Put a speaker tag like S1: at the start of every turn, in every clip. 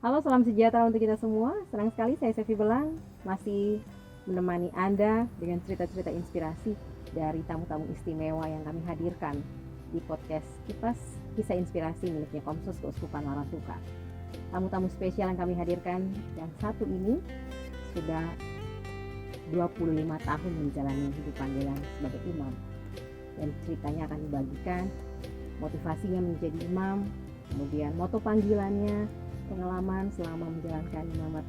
S1: Halo, salam sejahtera untuk kita semua. Senang sekali saya Sevi Belang masih menemani Anda dengan cerita-cerita inspirasi dari tamu-tamu istimewa yang kami hadirkan di podcast Kipas Kisah Inspirasi miliknya Komsus Keuskupan Laratuka. Tamu-tamu spesial yang kami hadirkan yang satu ini sudah 25 tahun menjalani hidup panggilan sebagai imam, dan ceritanya akan dibagikan, motivasinya menjadi imam, kemudian moto panggilannya, pengalaman selama menjalankan imamat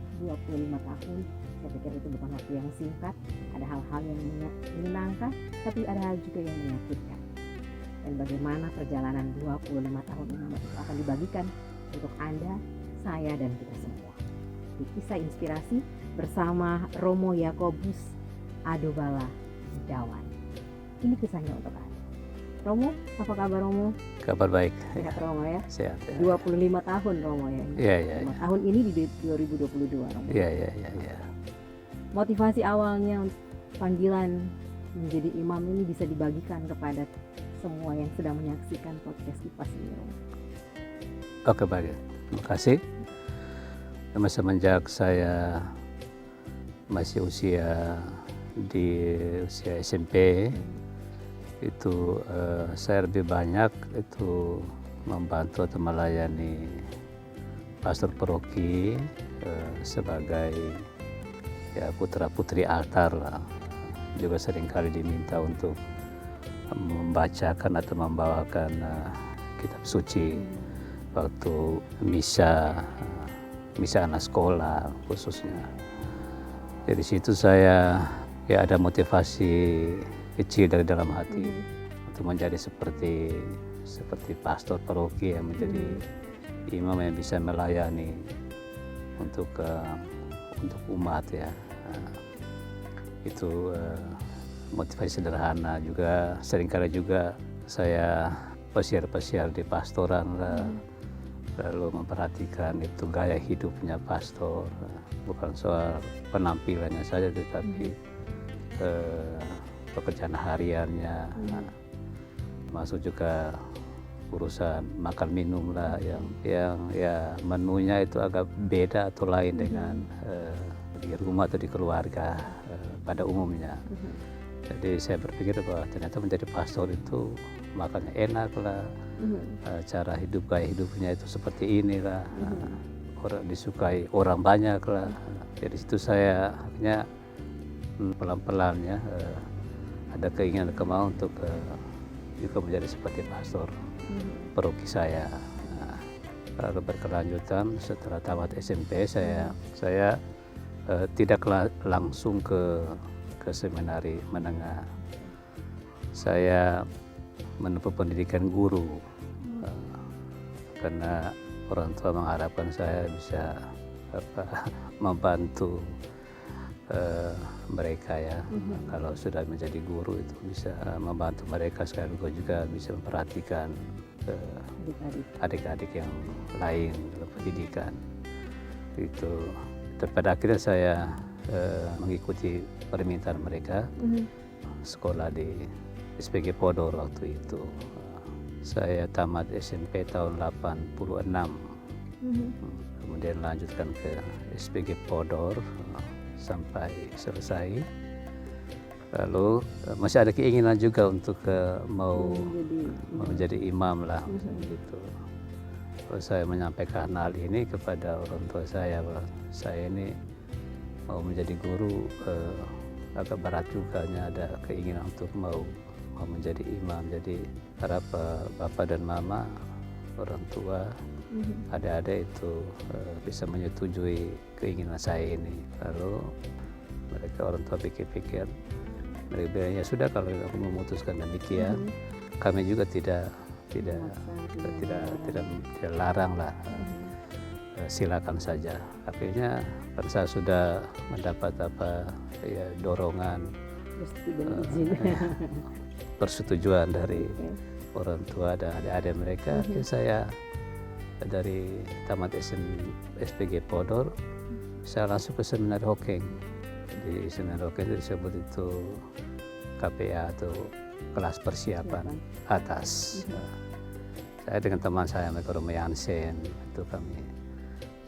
S1: 25 tahun. Saya pikir itu bukan waktu yang singkat. Ada hal-hal yang menyenangkan, tapi ada hal juga yang menyakitkan. Dan bagaimana perjalanan 25 tahun imamat itu akan dibagikan untuk Anda, saya, dan kita semua. Di Kisah Inspirasi bersama Romo Yakobus Adobala Dawan. Ini kisahnya untuk Anda. Romo, apa kabar Romo?
S2: Kabar baik.
S1: Sehat Romo ya?
S2: Sehat. Ya.
S1: 25 tahun Romo ya?
S2: Iya.
S1: Tahun ini di 2022 Romo.
S2: Iya.
S1: Motivasi awalnya panggilan menjadi imam ini bisa dibagikan kepada semua yang sedang menyaksikan podcast Kipas ini Romo.
S2: Oke, baik. Terima kasih. Semenjak saya masih usia SMP, itu saya lebih banyak itu membantu atau melayani pastor paroki sebagai putra putri altar lah. Juga seringkali diminta untuk membacakan atau membawakan kitab suci waktu misa anak sekolah khususnya. Dari situ saya ada motivasi kecil dari dalam hati untuk menjadi seperti pastor paroki yang menjadi imam yang bisa melayani untuk umat ya. Itu motivasi sederhana. Juga seringkali juga saya pesiar di pastoran lalu memperhatikan itu gaya hidupnya pastor, bukan soal penampilannya saja tetapi pekerjaan hariannya, masuk juga urusan makan minum lah yang menunya itu agak beda atau lain dengan di rumah atau di keluarga pada umumnya. Jadi saya berpikir bahwa ternyata menjadi pastor itu makannya enak lah, cara hidup gaya hidupnya itu seperti inilah, orang disukai orang banyak lah. Dari situ saya akhirnya pelan-pelan ya ada keinginan kemauan untuk juga menjadi seperti pastor paroki saya. Lalu berkelanjutan setelah tamat SMP saya tidak langsung ke seminari menengah. Saya menempuh pendidikan guru karena orang tua mengharapkan saya bisa membantu mereka ya. Kalau sudah menjadi guru itu bisa membantu mereka, sekaligus juga bisa memperhatikan adik-adik yang lain dalam pendidikan. Itu pada akhirnya saya mengikuti permintaan mereka, sekolah di SPG Podor waktu itu. Saya tamat SMP tahun 86, kemudian lanjutkan ke SPG Podor sampai selesai. Lalu masih ada keinginan juga untuk mau menjadi imam lah, gitu. Lalu saya menyampaikan hal ini kepada orang tua saya, bahwa saya ini mau menjadi guru, agak berat juga, ada keinginan untuk mau menjadi imam. Jadi harap bapak dan mama, orang tua, adik-adik itu bisa menyetujui keinginan saya ini. Lalu mereka orang tua pikir-pikir, mereka bilang ya sudah, kalau aku memutuskan demikian, kami juga tidak larang lah, silakan saja. Akhirnya saya sudah mendapat dorongan, persetujuan dari orang tua dan adik-adik mereka. Saya dari tamat SPG Podor, saya langsung ke Seminari Hokeng. Di Seminari Hokeng itu disebut itu KPA atau kelas persiapan atas. Saya dengan teman saya, Romo Yansen, itu kami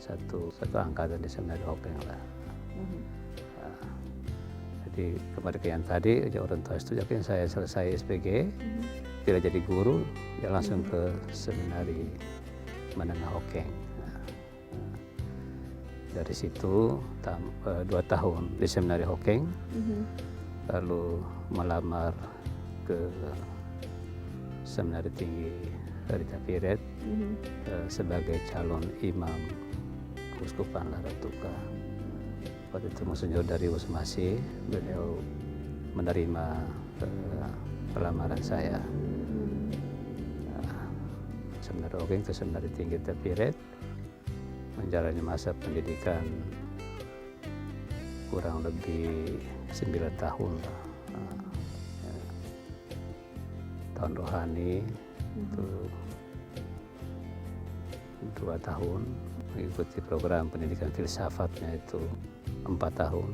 S2: satu angkatan di Seminari Hokeng lah. Jadi kembali ke yang tadi, orang tua setuju, saya selesai SPG, tidak jadi guru, ya langsung ke Seminari Menengah Hokeng. Dari situ 2 tahun di Seminari Hokeng, lalu melamar ke Seminari Tinggi Rita Piret sebagai calon imam Keuskupan Laratuka. Waktu itu Monsinyur Darius Masih, beliau menerima pelamaran saya. Seminari Hokeng ke Seminari Tinggi Rita Piret, menjalani masa pendidikan kurang lebih 9 tahun lah. Tahun rohani itu 2 tahun, mengikuti program pendidikan filsafatnya itu 4 tahun,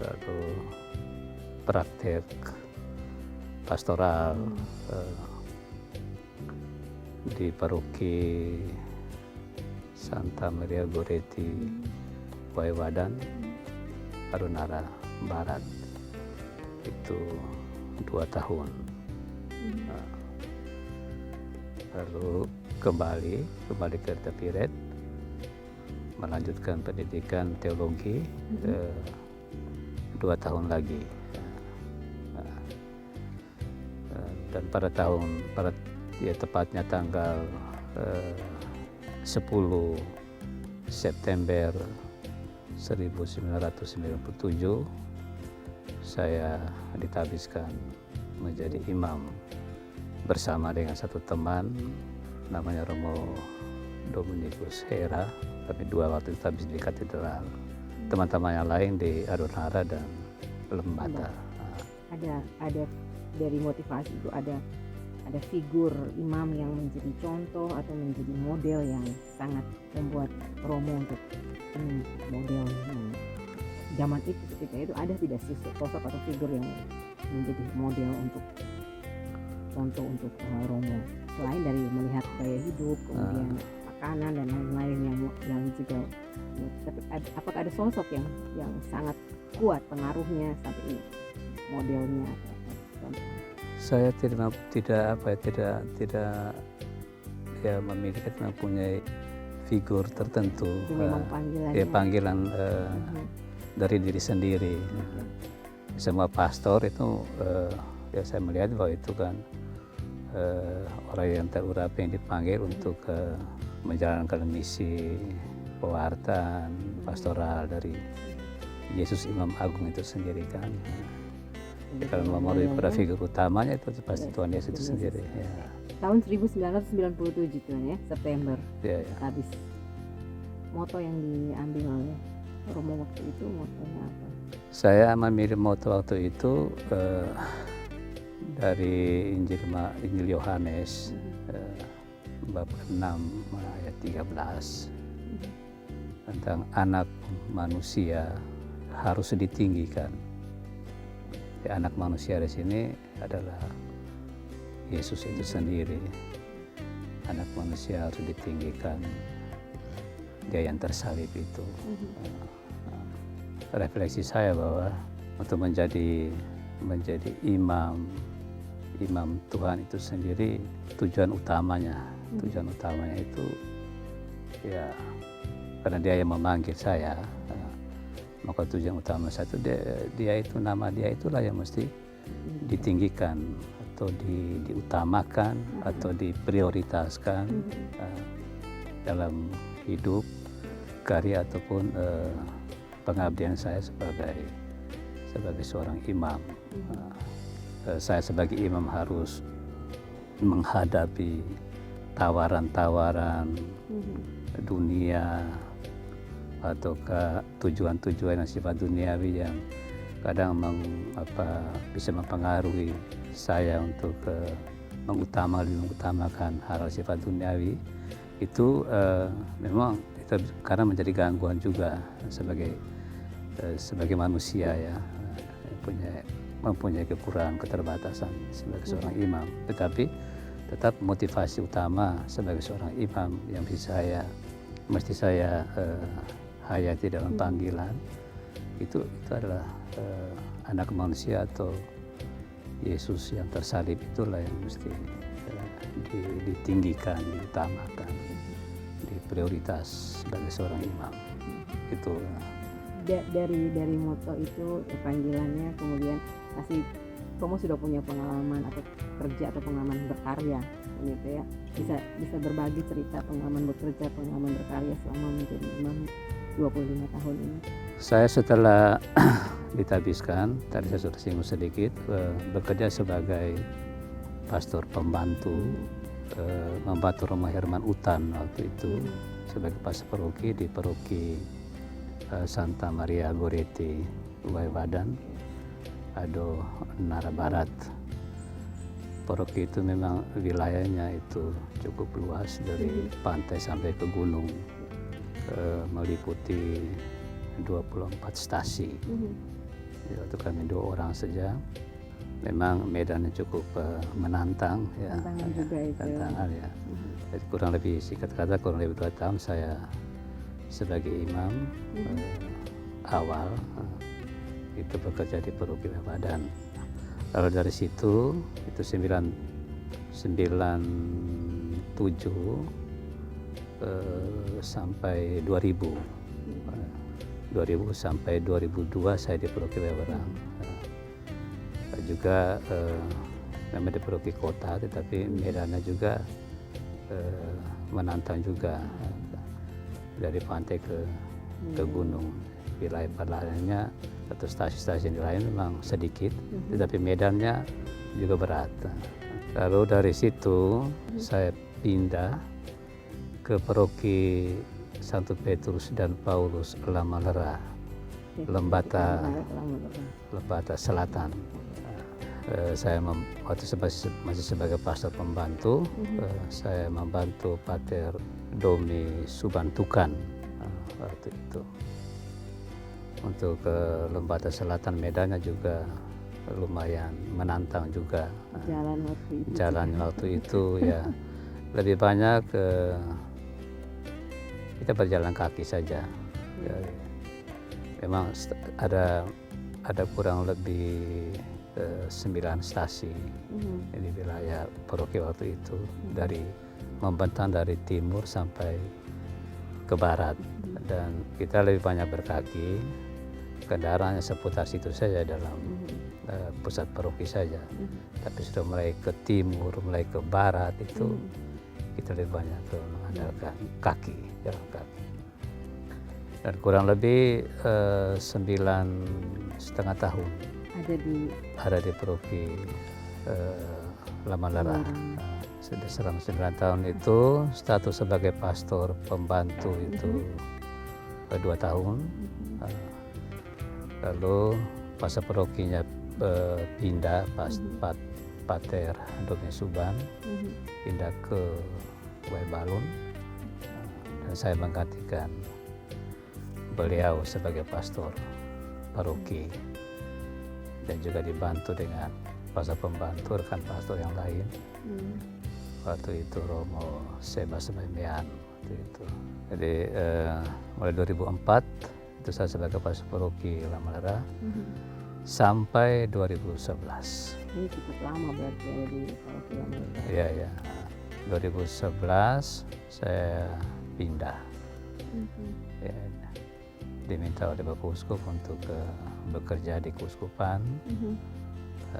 S2: lalu praktek pastoral di paroki Santa Maria Goretti Waiwadan, Adonara Barat, itu 2 tahun. Lalu kembali ke Rita Piret, melanjutkan pendidikan teologi 2 tahun lagi. Dan tepatnya tanggal 10 September 1997 saya ditabiskan menjadi imam bersama dengan satu teman namanya Romo Dominikus Hera. Kami 2 waktu ditabis di katedral, teman-teman yang lain di Adonara dan Lembata.
S1: Ada dari motivasi itu ada figur imam yang menjadi contoh atau menjadi model yang sangat membuat Romo untuk model zaman itu, ketika itu ada tidak sih sosok atau figur yang menjadi model untuk contoh untuk Romo, selain dari melihat gaya hidup, kemudian makanan dan lain-lain yang juga, tapi apakah ada sosok yang sangat kuat pengaruhnya sampai modelnya atau contoh?
S2: Saya tidak mempunyai figur tertentu.
S1: Memang panggilan
S2: dari diri sendiri. Semua pastor itu saya melihat bahwa itu kan orang yang terurapi yang dipanggil untuk menjalankan misi pewartaan pastoral dari Yesus Imam Agung itu sendiri kan. Kalau memori pada figur utamanya itu pasti Tuhan Yesus itu sendiri. Ya.
S1: Tahun 1997 Tuhan ya, September.
S2: Ya.
S1: Habis. Moto yang diambil oleh Romo waktu itu motonya apa?
S2: Saya memilih moto waktu itu dari Injil Yohanes bab 6 ayat 13 tentang anak manusia harus ditinggikan. Anak manusia di sini adalah Yesus itu sendiri. Anak manusia harus ditinggikan, Dia yang tersalib itu. Refleksi saya bahwa untuk menjadi imam Tuhan itu sendiri, tujuan utamanya itu ya karena Dia yang memanggil saya, maka tujuan utama saya itu dia itu, nama Dia itulah yang mesti ditinggikan atau diutamakan atau diprioritaskan dalam hidup, karya ataupun pengabdian saya sebagai seorang imam. Saya sebagai imam harus menghadapi tawaran-tawaran dunia ataukah tujuan-tujuan yang sifat duniawi yang kadang bisa mempengaruhi saya untuk mengutamakan hal sifat duniawi itu memang itu karena menjadi gangguan juga sebagai manusia ya, mempunyai kekurangan, keterbatasan sebagai seorang imam, tetapi tetap motivasi utama sebagai seorang imam yang bisa saya mesti saya hayati dalam panggilan itu adalah anak manusia atau Yesus yang tersalib, itulah yang mesti ditinggikan, diutamakan, prioritas sebagai seorang imam. Itu
S1: dari moto itu panggilannya, kemudian pasti kamu sudah punya pengalaman atau kerja atau pengalaman berkarya gitu ya, bisa berbagi cerita pengalaman bekerja, pengalaman berkarya selama menjadi imam 25 tahun ini.
S2: Saya setelah ditabiskan, tadi saya sudah singgung sedikit, bekerja sebagai pastor pembantu, membantu Rumah Herman Utan waktu itu sebagai pastor paroki di paroki Santa Maria Goreti, Badan, Ado, Nara Barat. Paroki itu memang wilayahnya itu cukup luas dari pantai sampai ke gunung, meliputi 24 stasi. Waktu kami 2 orang saja, memang medannya cukup menantang ya.
S1: Tantangan juga itu.
S2: Tantangan ya. Jadi kurang lebih, singkat kata, kurang lebih 2 tahun saya sebagai imam awal itu bekerja di paroki Badan. Lalu dari situ itu 97 sampai 2000 sampai 2002 saya di paroki Badan. Juga memang di paroki kota, tetapi medannya juga menantang juga, dari pantai ke gunung. Wilayah-wilayahnya atau stasiun-stasiun lain memang sedikit, tetapi medannya juga berat. Lalu dari situ saya pindah ke paroki Santo Petrus dan Paulus Lamalera, Lembata Selatan. Saya waktu masih sebagai pastor pembantu, saya membantu Pater Domi Subantukan waktu itu. Untuk ke Lembata Selatan, medannya juga lumayan menantang juga. Jalan waktu itu ya lebih banyak kita berjalan kaki saja. Memang ada kurang lebih 9 stasi di wilayah paroki waktu itu, dari membentang dari timur sampai ke barat, dan kita lebih banyak berkaki. Kendaraannya seputar situ saja dalam pusat paroki saja. Tapi sudah mulai ke timur, mulai ke barat itu kita lebih banyak mengandalkan jalan kaki. Dan kurang lebih 9,5 tahun ada di paroki Lamalera. Sudah selama 9 tahun itu status sebagai pastor pembantu itu 2 tahun. Lalu pas parokinya pindah, Pater Domi Suban pindah ke Balun, dan saya menggantikan beliau sebagai pastor paroki, dan juga dibantu dengan pastor pembantu rekan pastor yang lain. Waktu itu Romo Seba Sememean waktu itu. Jadi mulai 2004 itu saya sebagai pastor paroki Lamalera sampai 2011.
S1: Ini cukup lama berarti ya di paroki Lamalera.
S2: Iya. 2011 saya pindah. Ya, diminta oleh Bapak Uskup untuk bekerja di Keuskupan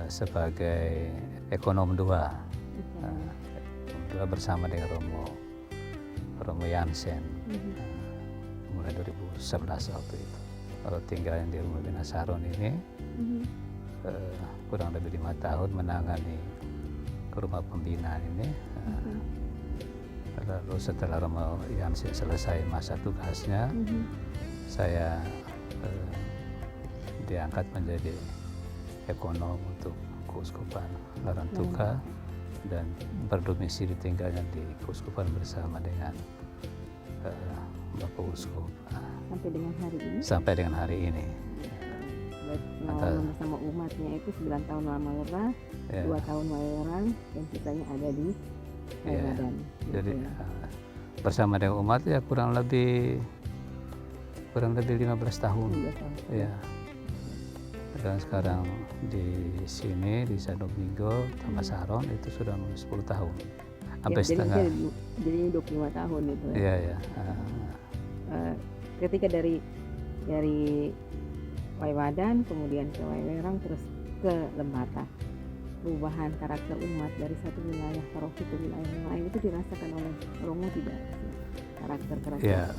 S2: sebagai ekonom 2. Bersama dengan Romo Jansen. Mulai 2011 waktu itu. Kalau tinggal di rumah Bina Saron ini kurang lebih 5 tahun menangani ke rumah pembinaan ini. Lalu setelah Romo Jansen selesai masa tugasnya, saya diangkat menjadi ekonom untuk Keuskupan Larantuka dan berdomisili tinggalnya di Keuskupan bersama dengan Bapak Uskup sampai dengan hari ini.
S1: Pengalaman bersama umatnya itu 9 tahun Lamalera, 2 tahun Walerang, dan sisanya ada di Badan.
S2: Jadi bersama dengan umat ya kurang lebih 15 tahun. Ya. Dan sekarang di sini di San Domingo, Tamasaron itu sudah 10 tahun. Sampai setengah.
S1: Jadi 25 tahun itu.
S2: Iya ya.
S1: Ketika dari Waiwadan kemudian ke Waiwerang terus ke Lembata, perubahan karakter umat dari satu wilayah paroki ke wilayah yang lain itu dirasakan oleh Romo tidak? Karakter
S2: ya,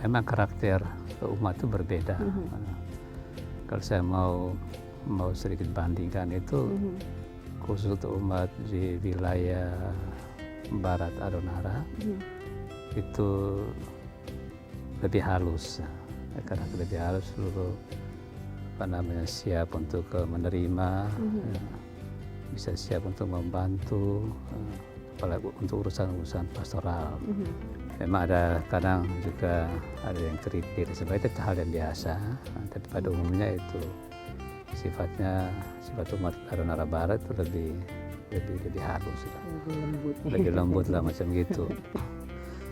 S2: memang karakter umat itu berbeda. Kalau saya mau sedikit bandingkan itu, khusus untuk umat di wilayah Barat Adonara itu lebih halus, karena lebih halus, seluruh siap untuk menerima, bisa siap untuk membantu, apalagi untuk urusan pastoral. Memang ada kadang juga ada yang kritik, sebenarnya itu hal yang biasa, tapi pada umumnya itu sifat umat Adonara Barat itu lebih halus, lebih lembut lah macam gitu.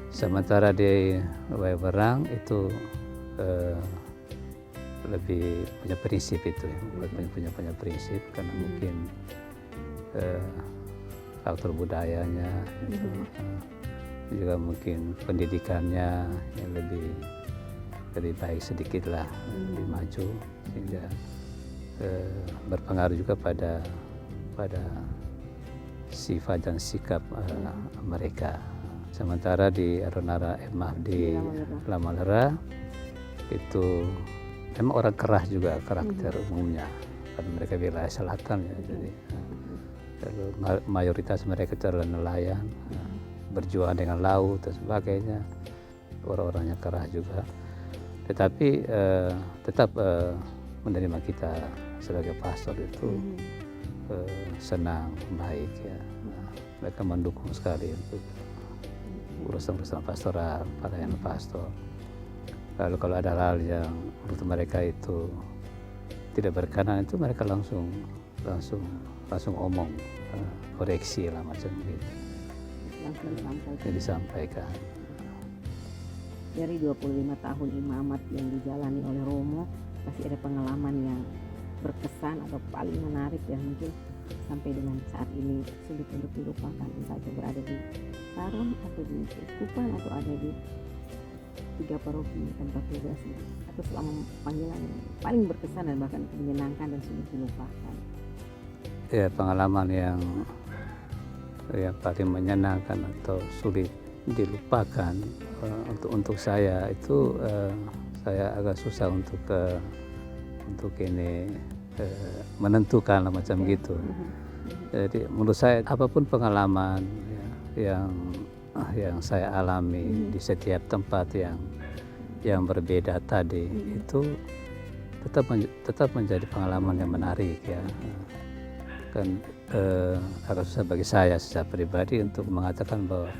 S2: Sementara di Waiwerang itu lebih punya prinsip itu, punya prinsip, karena mungkin faktor budayanya itu, juga mungkin pendidikannya yang lebih baik sedikit lah, lebih maju, sehingga berpengaruh juga pada sifat dan sikap mereka. Sementara di Adonara di Lamalera itu memang orang keras juga karakter umumnya, karena mereka wilayah selatan ya, jadi mayoritas mereka adalah nelayan, berjuang dengan laut dan sebagainya, orang-orangnya keras juga, tetapi tetap menerima kita sebagai pastor itu senang, baik ya. Mereka mendukung sekali untuk urusan pastoral, pelayanan pastor. Lalu kalau ada hal yang menurut mereka itu tidak berkenan, itu mereka langsung omong, koreksi lah macam gitu. Langsung disampaikan.
S1: Dari 25 tahun imamat yang dijalani oleh Romo, pasti ada pengalaman yang berkesan atau paling menarik yang mungkin sampai dengan saat ini sulit untuk dilupakan, entah itu berada di Saron atau di Keuskupan atau ada di 3 paroki tempat tugas, atau selama panggilan yang paling berkesan dan bahkan menyenangkan dan sulit dilupakan.
S2: Ya, pengalaman yang paling menyenangkan atau sulit dilupakan untuk saya itu, saya agak susah untuk ini menentukan lah macam gitu. Jadi menurut saya apapun pengalaman yang saya alami di setiap tempat yang berbeda tadi, itu tetap menjadi pengalaman yang menarik ya. Kan agak susah bagi saya secara pribadi untuk mengatakan bahwa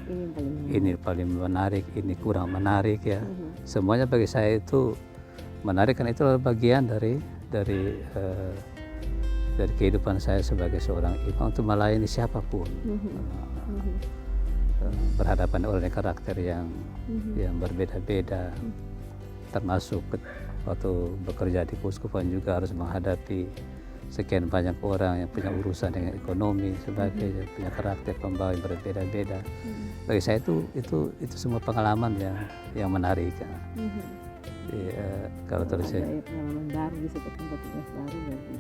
S2: ini paling menarik, ini kurang menarik ya. Semuanya bagi saya itu menarik, kan itu adalah bagian dari kehidupan saya sebagai seorang imam untuk melayani siapapun. Berhadapan oleh karakter yang berbeda-beda, termasuk waktu bekerja di Keuskupan juga harus menghadapi sekian banyak orang yang punya urusan dengan ekonomi sebagainya, punya karakter pembawa yang berbeda-beda. Bagi saya itu semua pengalaman yang menarik. Kalau terus
S1: ada pengalaman baru di setiap tempat tugas baru berarti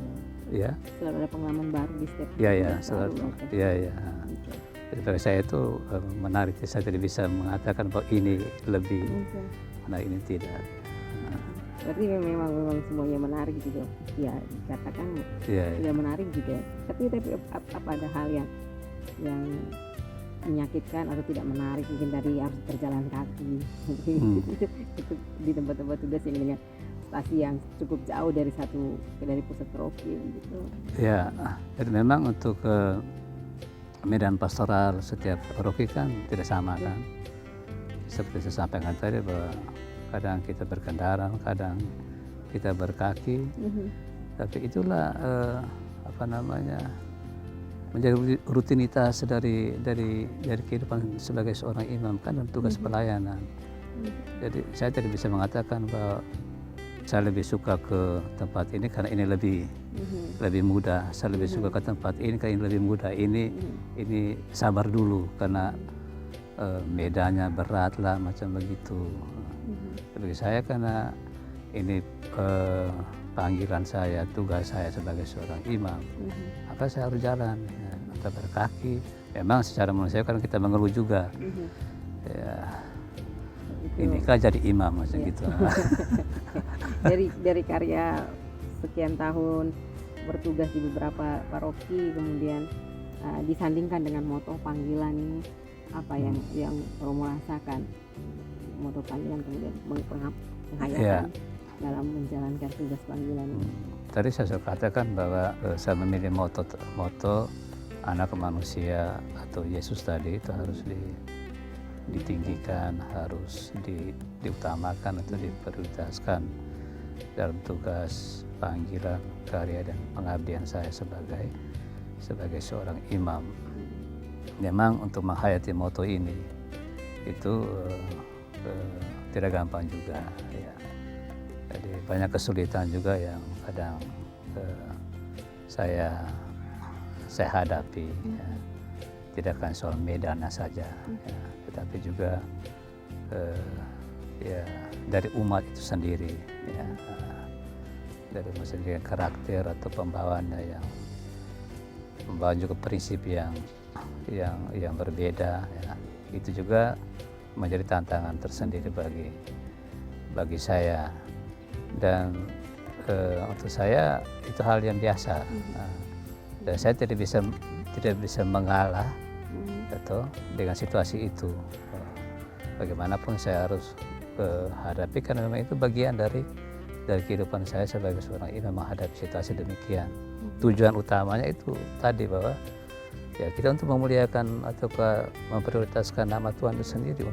S2: ya.
S1: Selalu ada pengalaman baru di setiap
S2: ya. Jadi bagi saya itu menarik. Saya tidak bisa mengatakan bahwa ini lebih, nah ini tidak.
S1: Berarti memang semuanya menarik juga ya, dikatakan sudah menarik juga. Tapi apa ada hal yang menyakitkan atau tidak menarik, mungkin tadi harus berjalan kaki itu di tempat-tempat tugas yang dengan stasi yang cukup jauh dari pusat paroki gitu.
S2: Ya, jadi memang untuk medan pastoral setiap paroki kan tidak sama kan. Seperti saya sampaikan tadi bahwa kadang kita berkendaraan, kadang kita berkaki, tapi itulah menjadi rutinitas dari kehidupan sebagai seorang imam kan, dan tugas pelayanan. Jadi saya tidak bisa mengatakan bahwa saya lebih suka ke tempat ini karena ini lebih mudah. Saya lebih suka ke tempat ini karena ini lebih mudah. Ini sabar dulu karena medannya berat lah, macam begitu. Bagi saya karena ini panggilan saya, tugas saya sebagai seorang imam, maka saya harus jalan, ya, atau berkaki. Memang secara manusia kan kita mengeluh juga. Ya, ini kan jadi imam macam gitu.
S1: dari karya sekian tahun bertugas di beberapa paroki, kemudian disandingkan dengan moto panggilan ini, apa yang Romo rasakan, moto panggilan kemudian penghayatan dalam menjalankan tugas panggilan ini?
S2: Tadi saya sudah katakan bahwa saya memilih moto anak manusia atau Yesus tadi itu harus ditinggikan, harus diutamakan atau diprioritaskan dalam tugas panggilan, karya dan pengabdian saya sebagai seorang imam. Memang untuk menghayati moto ini itu tidak gampang juga, ya. Jadi banyak kesulitan juga yang kadang saya hadapi, ya. Tidak akan soal medannya saja, ya, tetapi juga ya dari umat itu sendiri, ya, dari umat sendiri, karakter atau pembawaannya yang membawa juga prinsip yang berbeda, ya. Itu juga menjadi tantangan tersendiri bagi saya, dan untuk saya itu hal yang biasa, dan saya tidak bisa mengalah atau dengan situasi itu. Bagaimanapun saya harus hadapi karena memang itu bagian dari kehidupan saya sebagai seorang imam, menghadapi situasi demikian. Tujuan utamanya itu tadi, bahwa ya kita untuk memuliakan atau memprioritaskan nama Tuhan itu sendiri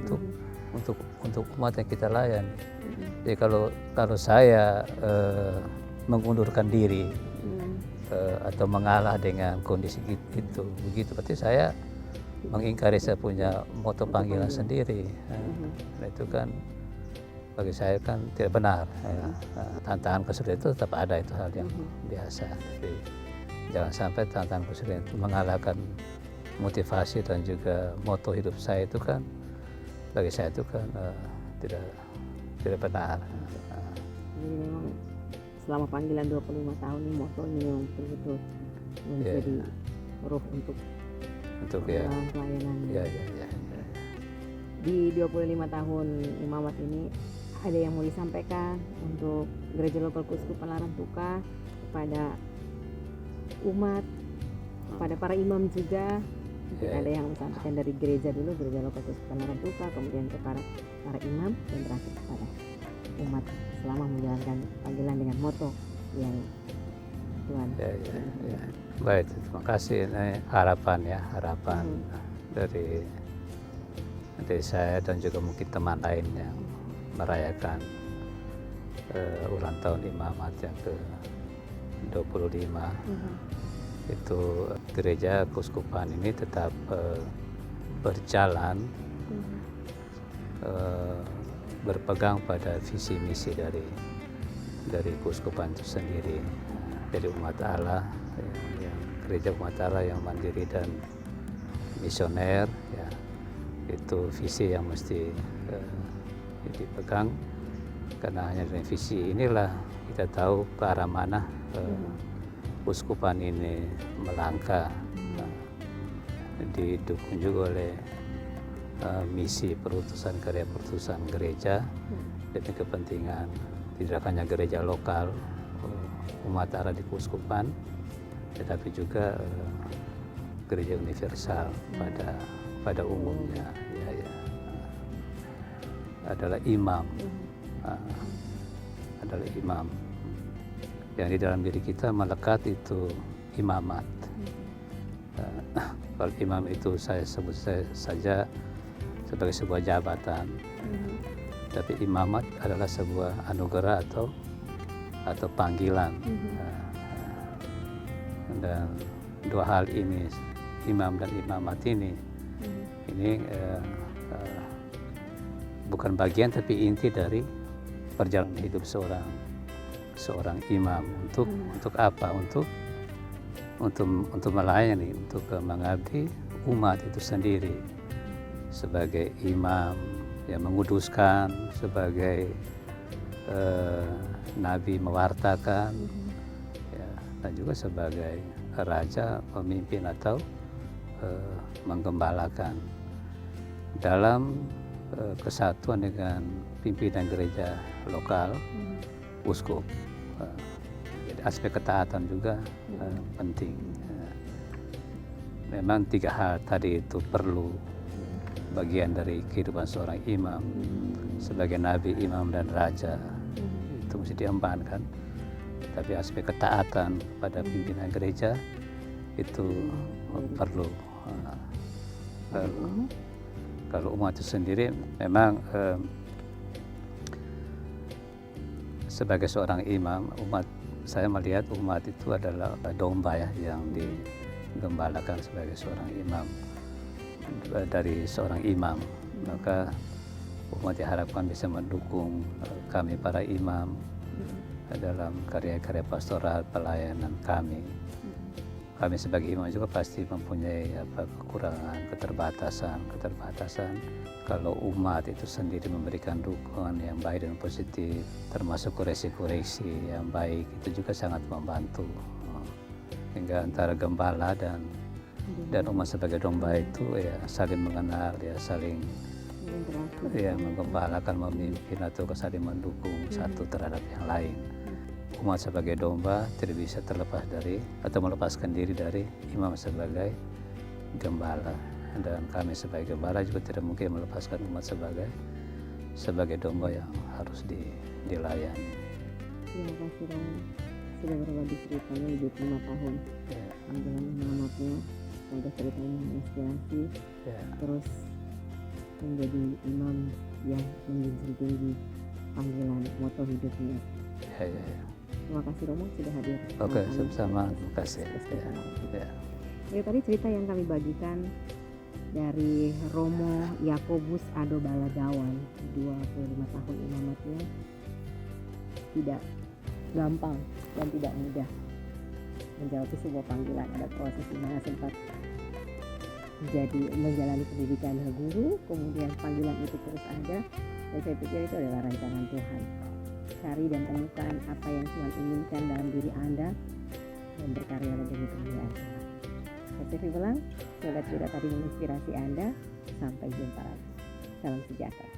S2: untuk umat yang kita layani. Jadi kalau saya mengundurkan diri atau mengalah dengan kondisi itu, begitu berarti saya mengingkari saya punya moto panggilan sendiri. Nah, itu kan bagi saya kan tidak benar, ya. Tantangan kesulitan itu tetap ada, itu hal yang biasa, tapi jangan sampai tantangan kesulitan itu mengalahkan motivasi dan juga moto hidup saya. Itu kan bagi saya itu kan tidak benar.
S1: Jadi memang selama panggilan 25 tahun ini moto ini memang betul-betul menjadi ruh untuk pelayanan.
S2: Ya.
S1: Di 25 tahun imamat ini, ada yang mau disampaikan untuk Gereja Lokal Keuskupan Larantuka kepada umat, kepada para imam juga? Mungkin ada yang disampaikan dari gereja dulu, Gereja Lokal Keuskupan Larantuka, kemudian ke para imam, dan terakhir kepada umat selama menjalankan panggilan dengan moto yang Tuhan.
S2: Ya. Baik, terima kasih. Ini harapan dari saya dan juga mungkin teman lain yang merayakan ulang tahun imamat yang ke-25. Itu gereja keuskupan ini tetap berjalan, berpegang pada visi misi dari keuskupan itu sendiri. Jadi umat Allah, yang gereja umat Allah yang mandiri dan misioner, ya, itu visi yang mesti dipegang, karena hanya dengan visi inilah kita tahu ke arah mana keuskupan ini melangkah. Didukung juga oleh misi perutusan, karya perutusan gereja demi kepentingan tidak hanya gereja lokal umat Allah di keuskupan, tetapi juga gereja universal pada umumnya, ya. Adalah imam, yang di dalam diri kita melekat itu imamat. Kalau imam itu saya sebut saja sebagai sebuah jabatan, tapi imamat adalah sebuah anugerah atau panggilan. Dan dua hal ini, imam dan imamat ini bukan bagian tapi inti dari perjalanan hidup seorang imam. Untuk apa? Untuk melayani, untuk mengabdi umat itu sendiri, sebagai imam yang menguduskan, sebagai nabi mewartakan, ya, dan juga sebagai raja pemimpin atau menggembalakan dalam kesatuan dengan pimpinan gereja lokal, uskup. Jadi aspek ketaatan juga penting. Memang tiga hal tadi itu perlu bagian dari kehidupan seorang imam, sebagai nabi, imam, dan raja. Itu mesti diembankan. Tapi aspek ketaatan pada pimpinan gereja itu perlu. Kalau umat itu sendiri memang sebagai seorang imam, saya melihat umat itu adalah domba ya, yang digembalakan sebagai seorang imam, dari seorang imam. Maka umat diharapkan bisa mendukung kami para imam dalam karya-karya pastoral pelayanan kami. Kami sebagai imam juga pasti mempunyai kekurangan, keterbatasan. Kalau umat itu sendiri memberikan dukungan yang baik dan positif, termasuk koreksi-koreksi yang baik, itu juga sangat membantu. Hingga antara gembala dan umat sebagai domba itu ya saling mengenal, ya saling menggembalakan, memimpin, atau saling mendukung satu terhadap yang lain. Umat sebagai domba tidak bisa terlepas dari atau melepaskan diri dari imam sebagai gembala, dan kami sebagai gembala juga tidak mungkin melepaskan umat sebagai domba yang harus dilayani.
S1: Terima kasih Romo sudah berbagi ceritanya hidup 5 tahun menjalani imamatnya, semoga ceritanya menginspirasi, terus menjadi imam yang menjunjung tinggi panggilan moto hidupnya. Terima kasih Romo sudah hadir.
S2: Oke, sama-sama. Terima kasih.
S1: Jadi tadi cerita yang kami bagikan dari Romo Yakobus Ado Balagawan, 25 tahun imamatnya, tidak gampang dan tidak mudah menjawab sebuah panggilan. Ada proses di mana sempat menjalani pendidikan guru, kemudian panggilan itu terus ada, dan saya pikir itu adalah rancangan Tuhan. Cari dan temukan apa yang Tuhan inginkan dalam diri Anda dan berkaryalah demi kemuliaan Tuhan. Saya Sevi Belang, semoga cerita tadi menginspirasi Anda. Sampai jumpa lagi. Salam sejahtera.